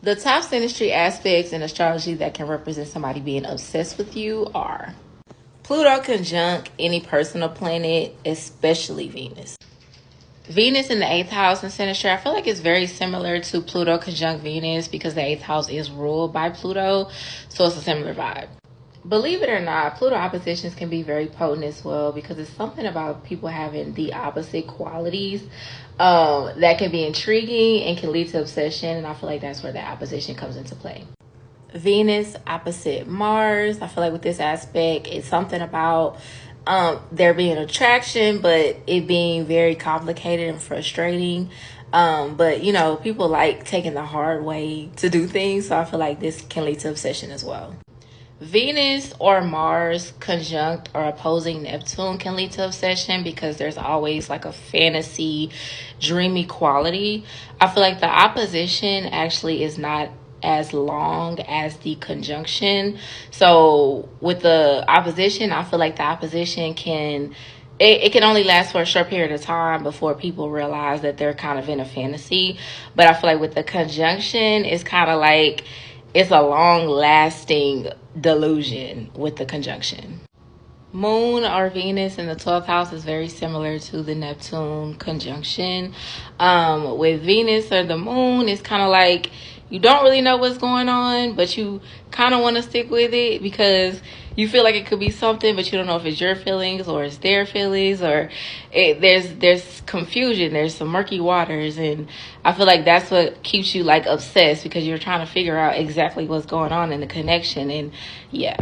The top synastry aspects in astrology that can represent somebody being obsessed with you are Pluto conjunct any personal planet, especially Venus. Venus in the 8th house in Synastry, I feel like it's very similar to Pluto conjunct Venus because the 8th house is ruled by Pluto, so it's a similar vibe. Believe it or not, Pluto oppositions can be very potent as well because it's something about people having the opposite qualities that can be intriguing and can lead to obsession, and I feel like that's where the opposition comes into play. Venus opposite Mars, I feel like with this aspect, it's something about there being attraction, but it being very complicated and frustrating. But you know, people like taking the hard way to do things, so I feel like this can lead to obsession as well. Venus or Mars conjunct or opposing Neptune can lead to obsession because there's always like a fantasy, dreamy quality. I feel like the opposition actually is not as long as the conjunction. So with the opposition, I feel like the opposition it can only last for a short period of time before people realize that they're kind of in a fantasy. But I feel like with the conjunction, it's kind of like it's a long lasting delusion with the conjunction. Moon or Venus in the 12th house is very similar to the Neptune conjunction. With Venus or the moon, it's kind of like you don't really know what's going on, but you kind of want to stick with it because you feel like it could be something, but you don't know if it's your feelings or it's their feelings, or there's confusion, there's some murky waters, and I feel like that's what keeps you like obsessed because you're trying to figure out exactly what's going on in the connection. And yeah.